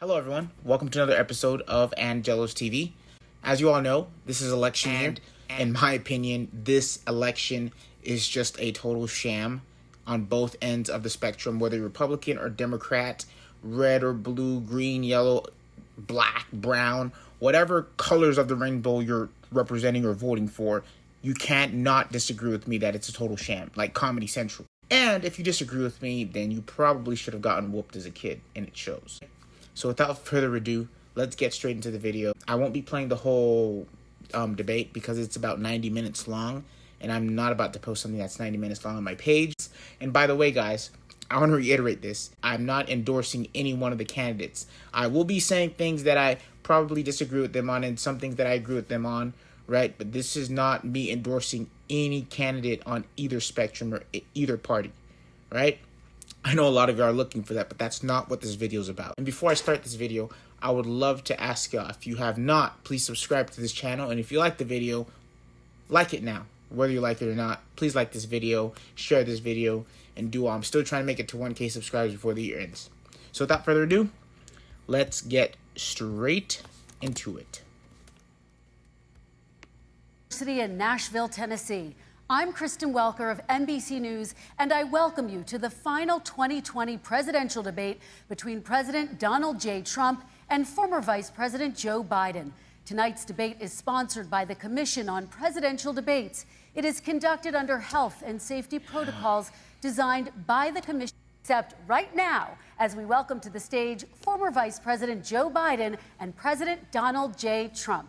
Hello everyone, welcome to another episode of Angelos TV. As you all know, this is election year. In my opinion, this election is just a total sham on both ends of the spectrum, whether you're Republican or Democrat, red or blue, green, yellow, black, brown, whatever colors of the rainbow you're representing or voting for, you can't not disagree with me that it's a total sham, like Comedy Central. And if you disagree with me, then you probably should have gotten whooped as a kid, and it shows. So without further ado, let's get straight into the video. I won't be playing the whole debate because it's about 90 minutes long, and I'm not about to post something that's 90 minutes long on my page. And by the way, guys, I want to reiterate this. I'm not endorsing any one of the candidates. I will be saying things that I probably disagree with them on and some things that I agree with them on, right? But this is not me endorsing any candidate on either spectrum or either party, right? I know a lot of you are looking for that, but that's not what this video is about. And before I start this video, I would love to ask y'all, if you have not, please subscribe to this channel. And if you like the video, like it now. Whether you like it or not, please like this video, share this video, and do all. I'm still trying to make it to 1K subscribers before the year ends. So without further ado, let's get straight into it. University in Nashville, Tennessee. I'm Kristen Welker of NBC News, and I welcome you to the final 2020 presidential debate between President Donald J. Trump and former Vice President Joe Biden. Tonight's debate is sponsored by the Commission on Presidential Debates. It is conducted under health and safety protocols designed by the Commission. Except right now, as we welcome to the stage former Vice President Joe Biden and President Donald J. Trump.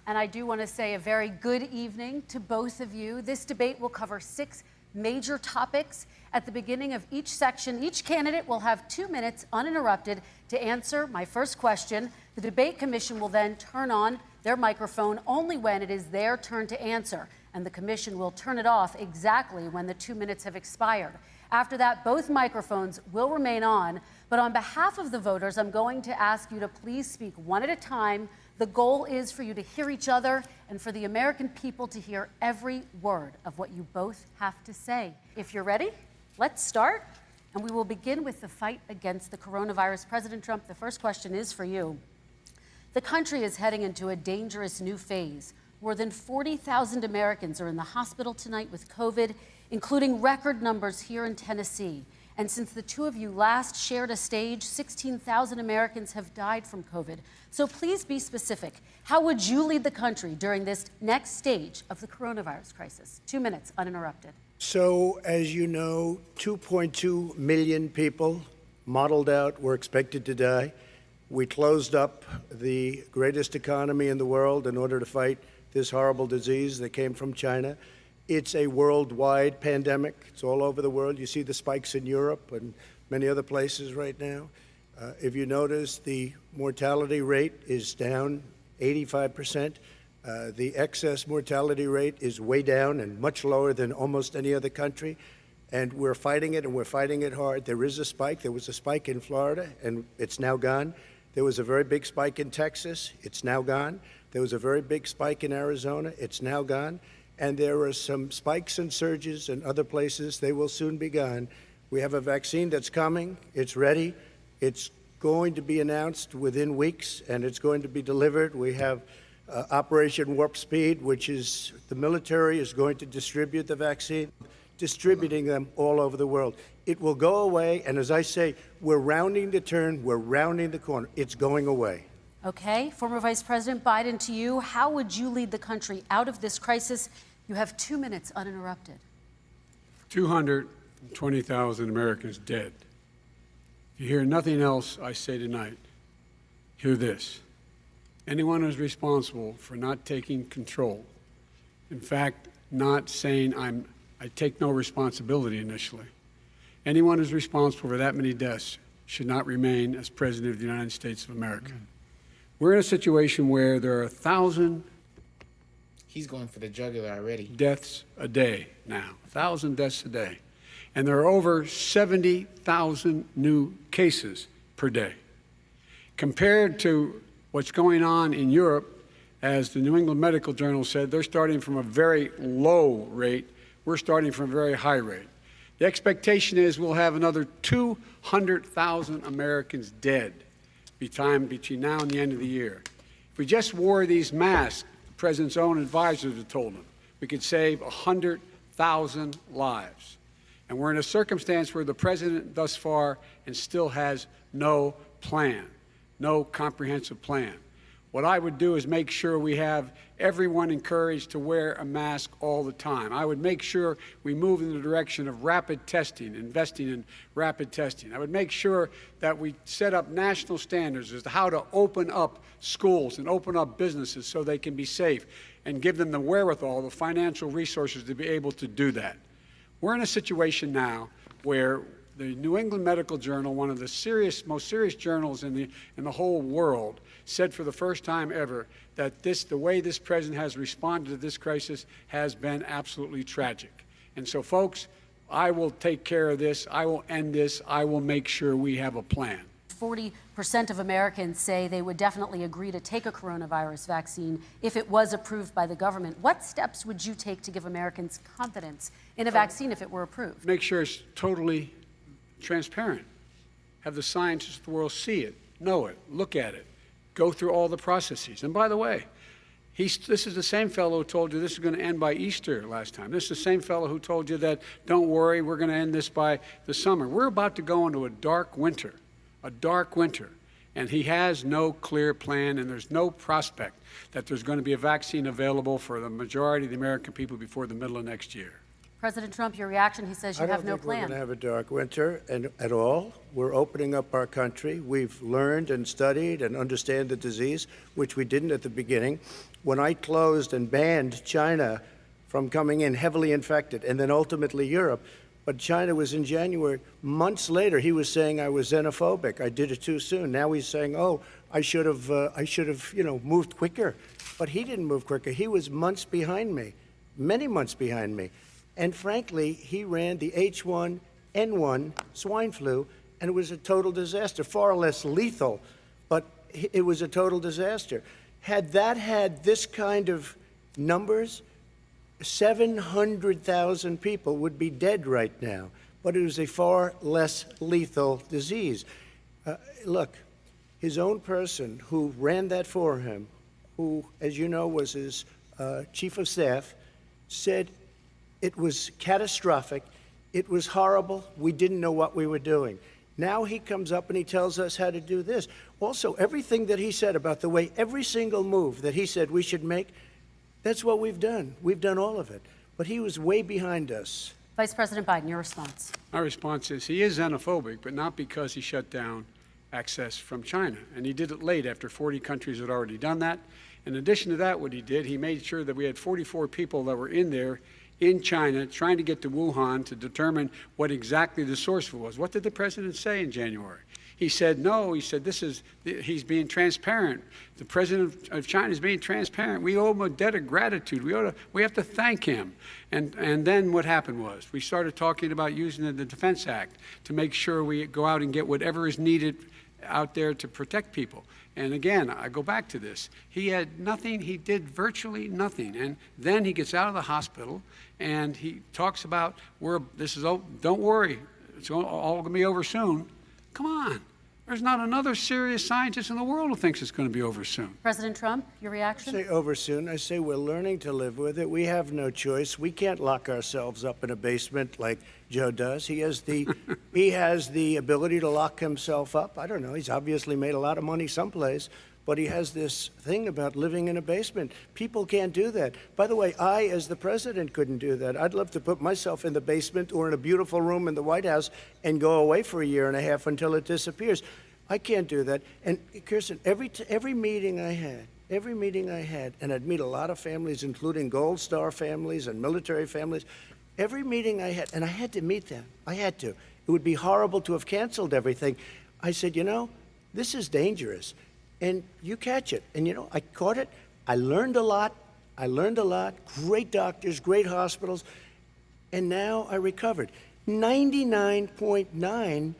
And I do want to say a very good evening to both of you. This debate will cover 6 major topics. At the beginning of each section, each candidate will have 2 minutes uninterrupted to answer my first question. The debate commission will then turn on their microphone only when it is their turn to answer, and the commission will turn it off exactly when the 2 minutes have expired. After that, both microphones will remain on, but on behalf of the voters, I'm going to ask you to please speak one at a time. The goal is for you to hear each other and for the American people to hear every word of what you both have to say. If you're ready, let's start. And we will begin with the fight against the coronavirus. President Trump, the first question is for you. The country is heading into a dangerous new phase. More than 40,000 Americans are in the hospital tonight with COVID, including record numbers here in Tennessee. And since the two of you last shared a stage, 16,000 Americans have died from COVID. So please be specific. How would you lead the country during this next stage of the coronavirus crisis? 2 minutes, uninterrupted. So, as you know, 2.2 million people modeled out were expected to die. We closed up the greatest economy in the world in order to fight this horrible disease that came from China. It's a worldwide pandemic. It's all over the world. You see the spikes in Europe and many other places right now. If you notice, the mortality rate is down 85%. The excess mortality rate is way down and much lower than almost any other country. And we're fighting it, and we're fighting it hard. There is a spike. There was a spike in Florida, and it's now gone. There was a very big spike in Texas. It's now gone. There was a very big spike in Arizona. It's now gone. And there are some spikes and surges in other places. They will soon be gone. We have a vaccine that's coming. It's ready. It's going to be announced within weeks, and it's going to be delivered. We have Operation Warp Speed, which is the military is going to distribute the vaccine, distributing them all over the world. It will go away, and as I say, we're rounding the turn. We're rounding the corner. It's going away. Okay, former Vice President Biden, to you, how would you lead the country out of this crisis? You have 2 minutes uninterrupted. 220,000 Americans dead. If you hear nothing else I say tonight, hear this. Anyone who's responsible for not taking control, in fact, not saying I take no responsibility initially, anyone who's responsible for that many deaths should not remain as President of the United States of America. We're in a situation where there are 1,000 He's going for the jugular already. Deaths a day now, 1,000 deaths a day. And there are over 70,000 new cases per day. Compared to what's going on in Europe, as the New England Medical Journal said, they're starting from a very low rate. We're starting from a very high rate. The expectation is we'll have another 200,000 Americans dead between now and the end of the year. If we just wore these masks, the president's own advisors have told him, we could save 100,000 lives. And we're in a circumstance where the president thus far and still has no plan, no comprehensive plan. What I would do is make sure we have everyone encouraged to wear a mask all the time. I would make sure we move in the direction of rapid testing, investing in rapid testing. I would make sure that we set up national standards as to how to open up schools and open up businesses so they can be safe and give them the wherewithal, the financial resources to be able to do that. We're in a situation now where the New England Medical Journal, one of the most serious journals in the whole world, said for the first time ever that the way this president has responded to this crisis has been absolutely tragic. And so, folks, I will take care of this. I will end this. I will make sure we have a plan. 40% of Americans say they would definitely agree to take a coronavirus vaccine if it was approved by the government. What steps would you take to give Americans confidence in a vaccine if it were approved? Make sure it's totally transparent. Have the scientists of the world see it, know it, look at it, go through all the processes. And by the way, this is the same fellow who told you this is going to end by Easter last time. This is the same fellow who told you that, don't worry, we're going to end this by the summer. We're about to go into a dark winter, and he has no clear plan, and there's no prospect that there's going to be a vaccine available for the majority of the American people before the middle of next year. President Trump, your reaction, he says you have no plan. I don't think we're going to have a dark winter at all. We're opening up our country. We've learned and studied and understand the disease, which we didn't at the beginning. When I closed and banned China from coming in heavily infected, and then ultimately Europe, but China was in January. Months later, he was saying I was xenophobic. I did it too soon. Now he's saying, oh, I should have, moved quicker. But he didn't move quicker. He was months behind me, many months behind me. And frankly, he ran the H1N1 swine flu, and it was a total disaster, far less lethal, but it was a total disaster. Had that had this kind of numbers, 700,000 people would be dead right now, but it was a far less lethal disease. Look, his own person who ran that for him, who, as you know, was his chief of staff, said it was catastrophic, it was horrible, we didn't know what we were doing. Now he comes up and he tells us how to do this. Also, everything that he said about the way every single move that he said we should make, that's what we've done. We've done all of it. But he was way behind us. Vice President Biden, your response. My response is he is xenophobic, but not because he shut down access from China. And he did it late after 40 countries had already done that. In addition to that, what he did, he made sure that we had 44 people that were in there in China trying to get to Wuhan to determine what exactly the source was. What did the president say in January? He said, no, he said, he's being transparent. The president of China is being transparent. We owe him a debt of gratitude. We have to thank him. And then what happened was we started talking about using the Defense Act to make sure we go out and get whatever is needed out there to protect people. And again, I go back to this. He had nothing. He did virtually nothing. And then he gets out of the hospital and he talks about, don't worry, it's all going to be over soon. Come on. There's not another serious scientist in the world who thinks it's going to be over soon. President Trump, your reaction? I say over soon. I say we're learning to live with it. We have no choice. We can't lock ourselves up in a basement like Joe does. He has the ability to lock himself up. I don't know. He's obviously made a lot of money someplace, but he has this thing about living in a basement. People can't do that. By the way, I, as the president, couldn't do that. I'd love to put myself in the basement or in a beautiful room in the White House and go away for a year and a half until it disappears. I can't do that. And Kirsten, every meeting I had, and I'd meet a lot of families, including Gold Star families and military families, every meeting I had, and I had to meet them. I had to. It would be horrible to have canceled everything. I said, this is dangerous. And you catch it. And, I caught it. I learned a lot. I learned a lot, great doctors, great hospitals, and now I recovered. 99.9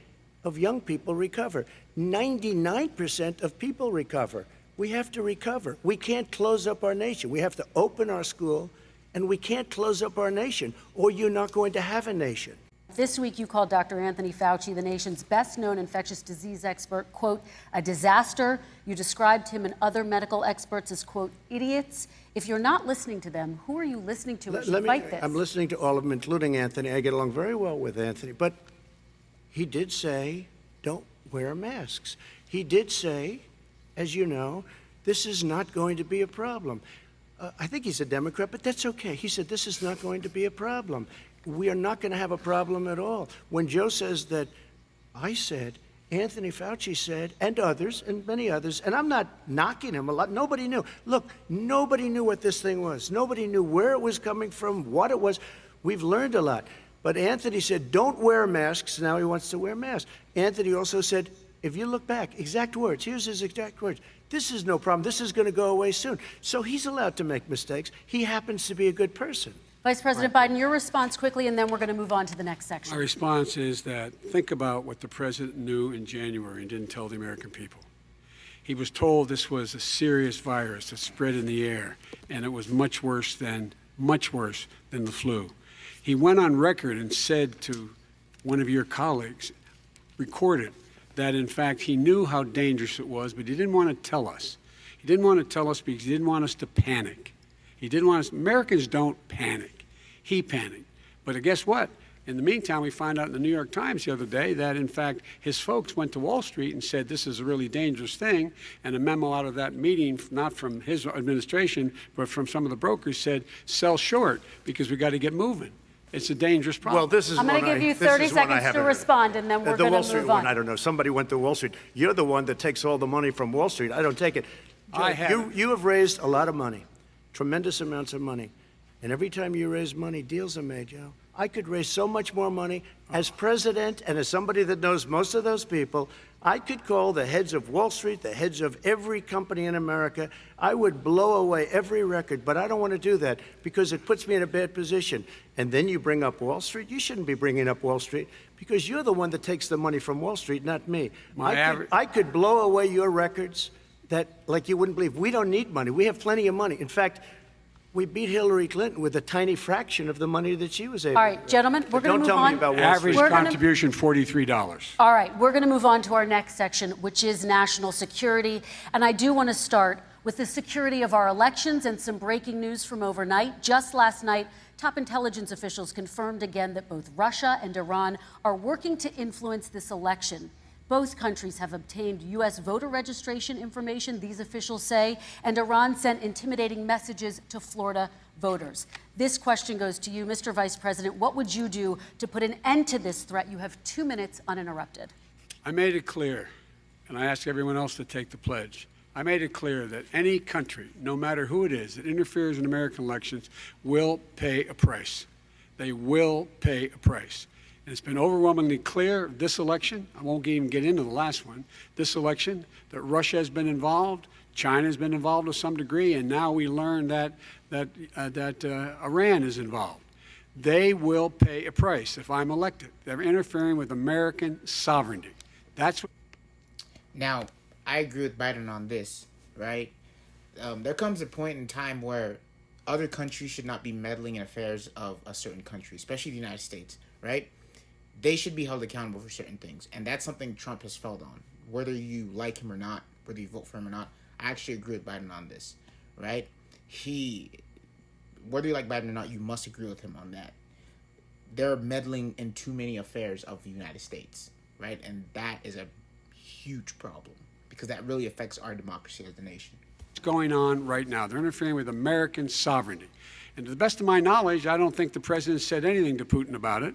of young people recover. 99% of people recover. We have to recover. We can't close up our nation. We have to open our school, and we can't close up our nation, or you're not going to have a nation. This week, you called Dr. Anthony Fauci, the nation's best-known infectious disease expert, quote, a disaster. You described him and other medical experts as, quote, idiots. If you're not listening to them, who are you listening to as you fight this? I'm listening to all of them, including Anthony. I get along very well with Anthony. But he did say, don't wear masks. He did say, as you know, this is not going to be a problem. I think he's a Democrat, but that's okay. He said this is not going to be a problem. We are not going to have a problem at all. When Joe says that, I said, Anthony Fauci said, and others, and many others, and I'm not knocking him a lot. Nobody knew. Look, nobody knew what this thing was. Nobody knew where it was coming from, what it was. We've learned a lot. But Anthony said, don't wear masks. Now he wants to wear masks. Anthony also said, if you look back, exact words, here's his exact words. This is no problem. This is going to go away soon. So he's allowed to make mistakes. He happens to be a good person. Vice President Biden, your response quickly, and then we're going to move on to the next section. My response is that think about what the president knew in January and didn't tell the American people. He was told this was a serious virus that spread in the air, and it was much worse than the flu. He went on record and said to one of your colleagues, recorded, that in fact he knew how dangerous it was, but he didn't want to tell us. He didn't want to tell us because he didn't want us to panic. He didn't want us. Americans don't panic. He panicked. But guess what? In the meantime, we find out in the New York Times the other day that, in fact, his folks went to Wall Street and said this is a really dangerous thing. And a memo out of that meeting, not from his administration, but from some of the brokers, said sell short because we got to get moving. It's a dangerous problem. Well, this is I'm going to give you 30 seconds to respond, and then we're going to Wall Street move one, on. I don't know. Somebody went to Wall Street. You're the one that takes all the money from Wall Street. I don't take it. I haven't. You have raised a lot of money, tremendous amounts of money. And every time you raise money, deals are made, Joe. I could raise so much more money. As president and as somebody that knows most of those people, I could call the heads of Wall Street, the heads of every company in America. I would blow away every record, but I don't want to do that because it puts me in a bad position. And then you bring up Wall Street. You shouldn't be bringing up Wall Street because you're the one that takes the money from Wall Street, not me. I could blow away your records that, like you wouldn't believe. We don't need money. We have plenty of money. In fact, we beat Hillary Clinton with a tiny fraction of the money that she was able to. All right, gentlemen, we're going to move on. Don't tell me about Wall Street. Average contribution, $43. All right, we're going to move on to our next section, which is national security. And I do want to start with the security of our elections and some breaking news from overnight. Just last night, top intelligence officials confirmed again that both Russia and Iran are working to influence this election. Both countries have obtained U.S. voter registration information, these officials say, and Iran sent intimidating messages to Florida voters. This question goes to you, Mr. Vice President. What would you do to put an end to this threat? You have 2 minutes uninterrupted. I made it clear, and I ask everyone else to take the pledge. I made it clear that any country, no matter who it is, that interferes in American elections will pay a price. They will pay a price. And it's been overwhelmingly clear this election, I won't even get into the last one, this election, that Russia has been involved, China has been involved to some degree, and now we learn that Iran is involved. They will pay a price if I'm elected. They're interfering with American sovereignty. That's what. Now, I agree with Biden on this, right? There comes a point in time where other countries should not be meddling in affairs of a certain country, especially the United States, right? They should be held accountable for certain things. And that's something Trump has failed on. Whether you like him or not, whether you vote for him or not, I actually agree with Biden on this, right? Whether you like Biden or not, you must agree with him on that. They're meddling in too many affairs of the United States, right? And that is a huge problem because that really affects our democracy as a nation. What's going on right now? They're interfering with American sovereignty. And to the best of my knowledge, I don't think the president said anything to Putin about it.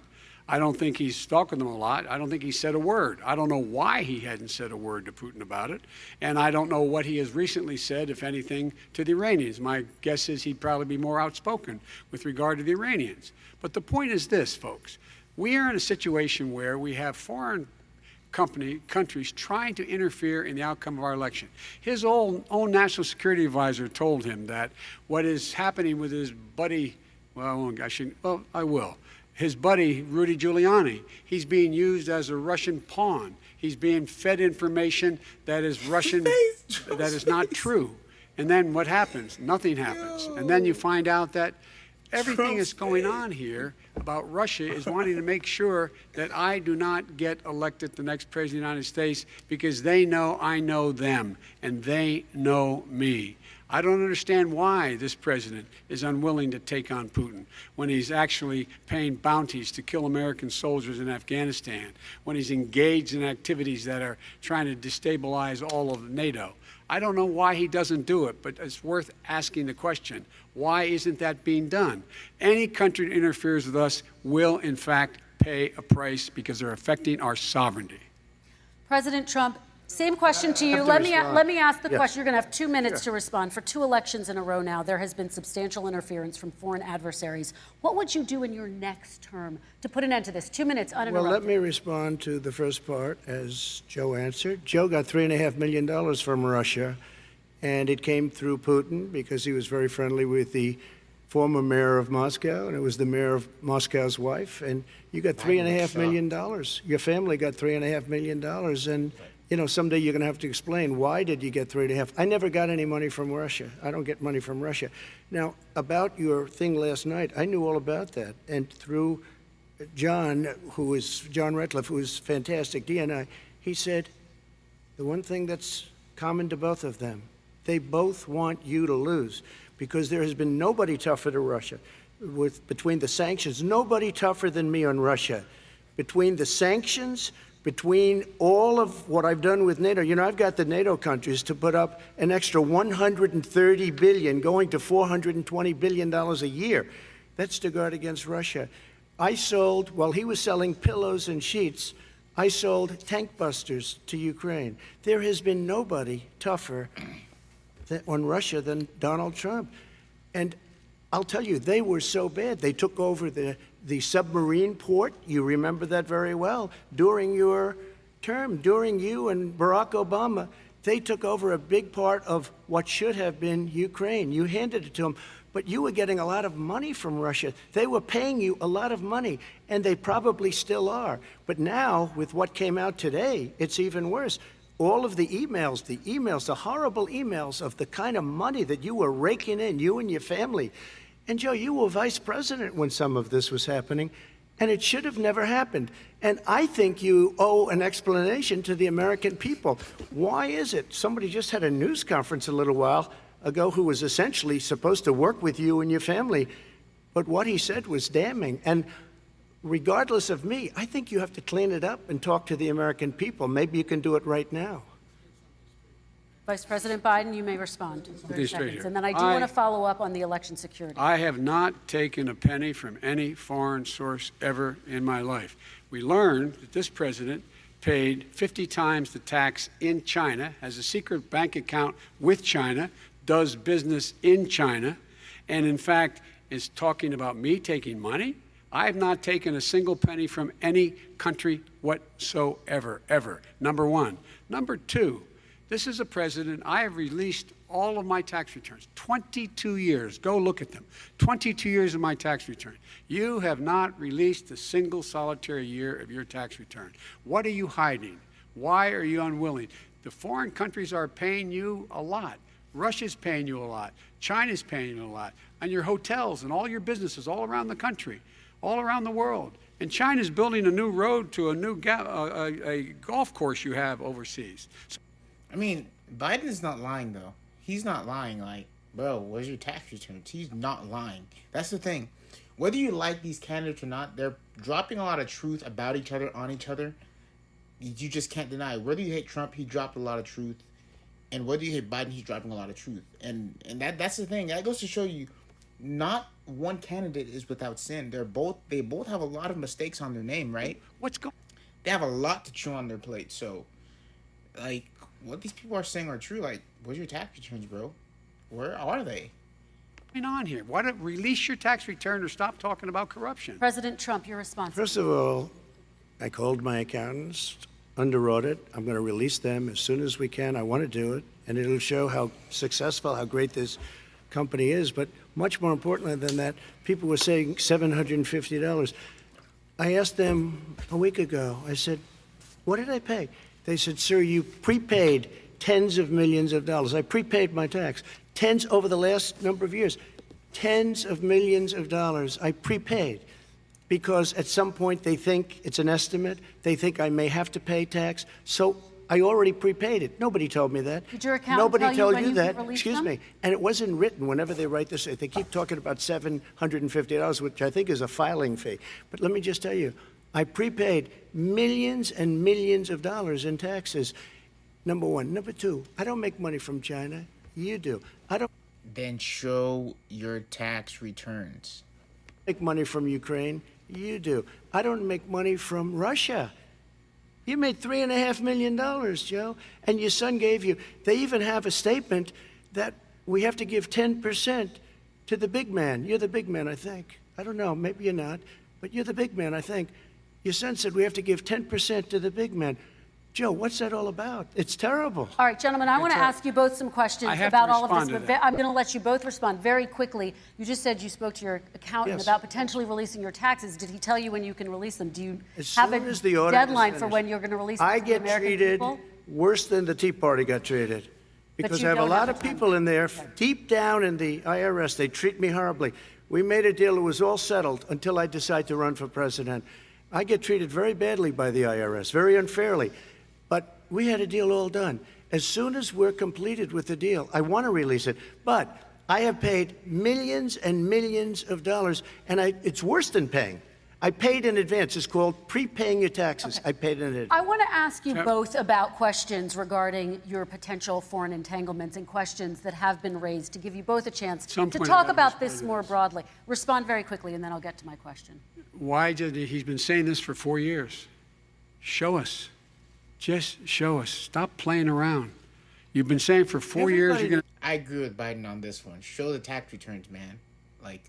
I don't think he's stalking them a lot. I don't think he said a word. I don't know why he hadn't said a word to Putin about it. And I don't know what he has recently said, if anything, to the Iranians. My guess is he'd probably be more outspoken with regard to the Iranians. But the point is this, folks. We are in a situation where we have foreign countries trying to interfere in the outcome of our election. His own national security advisor told him that what is happening with his buddy, I will. His buddy, Rudy Giuliani, he's being used as a Russian pawn. He's being fed information that is Russian, that is not true. And then what happens? Nothing happens. And then you find out that everything that's going on here about Russia is wanting to make sure that I do not get elected the next president of the United States because they know I know them and they know me. I don't understand why this president is unwilling to take on Putin when he's actually paying bounties to kill American soldiers in Afghanistan, when he's engaged in activities that are trying to destabilize all of NATO. I don't know why he doesn't do it, but it's worth asking the question, why isn't that being done? Any country that interferes with us will, in fact, pay a price because they're affecting our sovereignty. President Trump, same question to you. Let me ask the question. You're going to have 2 minutes to respond. For 2 elections in a row now, there has been substantial interference from foreign adversaries. What would you do in your next term to put an end to this? 2 minutes uninterrupted. Well, let me respond to the first part, as Joe answered. Joe got $3.5 million from Russia, and it came through Putin because he was very friendly with the former mayor of Moscow, and it was the mayor of Moscow's wife. And you got $3.5 million. Your family got $3.5 million, and you know, someday you're going to have to explain, why did you get 3.5? I never got any money from Russia. I don't get money from Russia. Now, about your thing last night, I knew all about that. And through John Ratcliffe, who is fantastic, DNI, he said, the one thing that's common to both of them, they both want you to lose because there has been nobody tougher to Russia. Between the sanctions, nobody tougher than me on Russia. Between the sanctions, between all of what I've done with NATO, you know, I've got the NATO countries to put up an extra $130 billion, going to $420 billion a year. That's to guard against Russia. I sold, while he was selling pillows and sheets, I sold tank busters to Ukraine. There has been nobody tougher on Russia than Donald Trump. And I'll tell you, they were so bad. They took over the submarine port. You remember that very well. During your term, during you and Barack Obama, they took over a big part of what should have been Ukraine. You handed it to them, but you were getting a lot of money from Russia. They were paying you a lot of money, and they probably still are. But now, with what came out today, it's even worse. All of the emails, the horrible emails of the kind of money that you were raking in, you and your family. And Joe, you were vice president when some of this was happening, and it should have never happened. And I think you owe an explanation to the American people. Why is it? Somebody just had a news conference a little while ago who was essentially supposed to work with you and your family, but what he said was damning. And regardless of me, I think you have to clean it up and talk to the American people. Maybe you can do it right now. Vice President Biden, you may respond. 30 seconds. And then I do want to follow up on the election security. I have not taken a penny from any foreign source ever in my life. We learned that this president paid 50 times the tax in China, has a secret bank account with China, does business in China, and in fact is talking about me taking money. I have not taken a single penny from any country whatsoever, ever. Number one. Number two, this is a president, I have released all of my tax returns, 22 years. Go look at them. 22 years of my tax return. You have not released a single solitary year of your tax return. What are you hiding? Why are you unwilling? The foreign countries are paying you a lot. Russia's paying you a lot. China's paying you a lot. And your hotels and all your businesses all around the country, all around the world. And China's building a new road to a new a golf course you have overseas. So, I mean, Biden is not lying, though. He's not lying. Like, bro, where's your tax returns? He's not lying. That's the thing. Whether you like these candidates or not, they're dropping a lot of truth about each other, on each other. You just can't deny. Whether you hate Trump, he dropped a lot of truth. And whether you hate Biden, he's dropping a lot of truth. And that's the thing. That goes to show you, not one candidate is without sin. They both have a lot of mistakes on their name, right? They have a lot to chew on their plate. So, like, what these people are saying are true. Like, where's your tax returns, bro? Where are they? What's going on here? Why don't release your tax return or stop talking about corruption? President Trump, your response. First of all, I called my accountants under audit. I'm going to release them as soon as we can. I want to do it, and it'll show how successful, how great this company is. But much more importantly than that, people were saying $750. I asked them a week ago, I said, what did I pay? They said, sir, you prepaid tens of millions of dollars. I prepaid my tax. Tens over the last number of years. Tens of millions of dollars I prepaid because at some point they think it's an estimate. They think I may have to pay tax. So I already prepaid it. Nobody told me that. Did your accountant Nobody tell you told when you you that. could release Excuse them? me. And it wasn't written whenever they write this. They keep talking about $750, which I think is a filing fee. But let me just tell you, I prepaid millions and millions of dollars in taxes. Number one. Number two, I don't make money from China. You do. I don't Then show your tax returns. make money from Ukraine. You do. I don't make money from Russia. You made $3.5 million, Joe, and your son gave you. They even have a statement that we have to give 10% to the big man. You're the big man, I think. I don't know. Maybe you're not, but you're the big man, I think. Your son said we have to give 10% to the big man. Joe, what's that all about? It's terrible. All right, gentlemen, I want to ask you both some questions I have to about all of this, respond to but that. I'm going to let you both respond very quickly. You just said you spoke to your accountant Yes. about potentially releasing your taxes. Did he tell you when you can release them? Do you As have soon a as the audit is deadline for finished. when you're going to release them I to the get American treated people? worse than the Tea Party got treated. Because you I have a don't lot have of the time. people in there, deep down in the IRS, they treat me horribly. We made a deal, it was all settled until I decide to run for president. I get treated very badly by the IRS, very unfairly. But we had a deal all done. As soon as we're completed with the deal, I want to release it. But I have paid millions and millions of dollars, and it's worse than paying. I paid in advance. It's called prepaying your taxes. I paid in advance. I want to ask you both about questions regarding your potential foreign entanglements and questions that have been raised to give you both a chance Some to point talk about about this this part more of this. broadly. Respond very quickly, and then I'll get to my question. Why did he's been saying this for 4 years? Show us. Just show us. Stop playing around. You've been saying for 4 years you're going to I agree with Biden on this one. Show the tax returns, man. Like,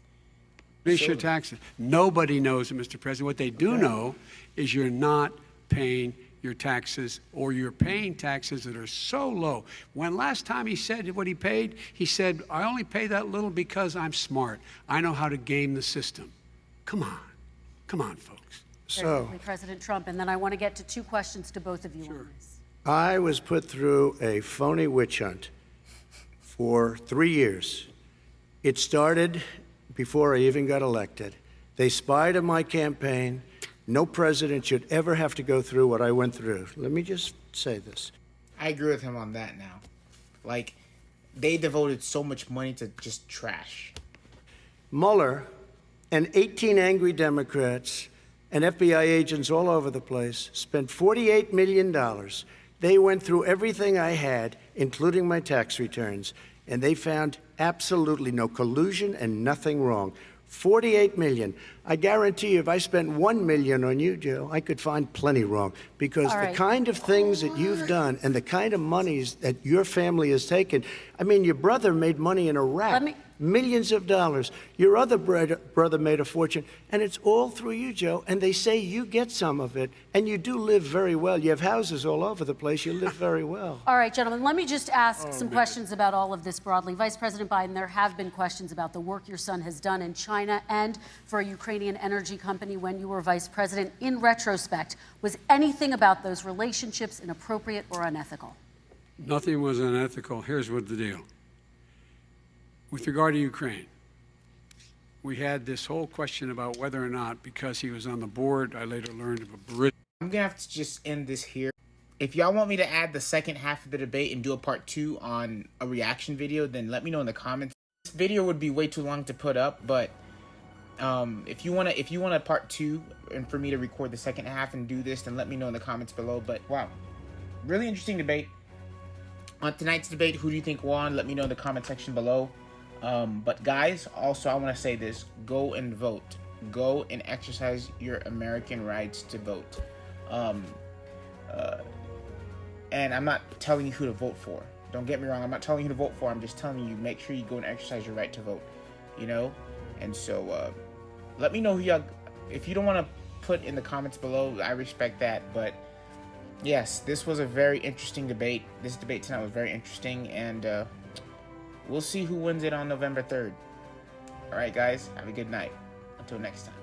release Show your them. taxes. Nobody knows it, Mr. President. What they do know is you're not paying your taxes, or you're paying taxes that are so low. When last time he said what he paid, he said, I only pay that little because I'm smart. I know how to game the system. Come on. Come on, folks. Very So quickly, President Trump, and then I want to get to two questions to both of you on this. I was put through a phony witch hunt for 3 years. It started before I even got elected. They spied on my campaign. No president should ever have to go through what I went through. Let me just say this. I agree with him on that now. Like, they devoted so much money to just trash. Mueller and 18 angry Democrats and FBI agents all over the place spent $48 million. They went through everything I had, including my tax returns, and they found absolutely no collusion and nothing wrong. $48 million. I guarantee you, if I spent $1 million on you, Joe, I could find plenty wrong. Because All the right. kind of things that you've done and the kind of monies that your family has taken, I mean, your brother made money in Iraq. Let me- Millions of dollars. Your other brother made a fortune, and it's all through you, Joe. And they say you get some of it, and you do live very well. You have houses all over the place. You live very well. All right, gentlemen, let me just ask some questions about all of this broadly. Vice President Biden, there have been questions about the work your son has done in China and for a Ukrainian energy company when you were vice president. In retrospect, was anything about those relationships inappropriate or unethical? Nothing was unethical. Here's what the deal. With regard to Ukraine, we had this whole question about whether or not, because he was on the board, I later learned of a Burisma. I'm gonna have to just end this here. If y'all want me to add the second half of the debate and do a part 2 on a reaction video, then let me know in the comments. This video would be way too long to put up, but if you want a part 2 and for me to record the second half and do this, then let me know in the comments below. But wow, really interesting debate. On tonight's debate, who do you think won? Let me know in the comment section below. But guys, also I want to say this: go and vote. Go and exercise your American rights to vote. And I'm not telling you who to vote for. Don't get me wrong. I'm not telling you who to vote for. I'm just telling you, make sure you go and exercise your right to vote. You know? And so, let me know who y'all... If you don't want to put in the comments below, I respect that. But yes, this was a very interesting debate. This debate tonight was very interesting, and we'll see who wins it on November 3rd. All right, guys, have a good night. Until next time.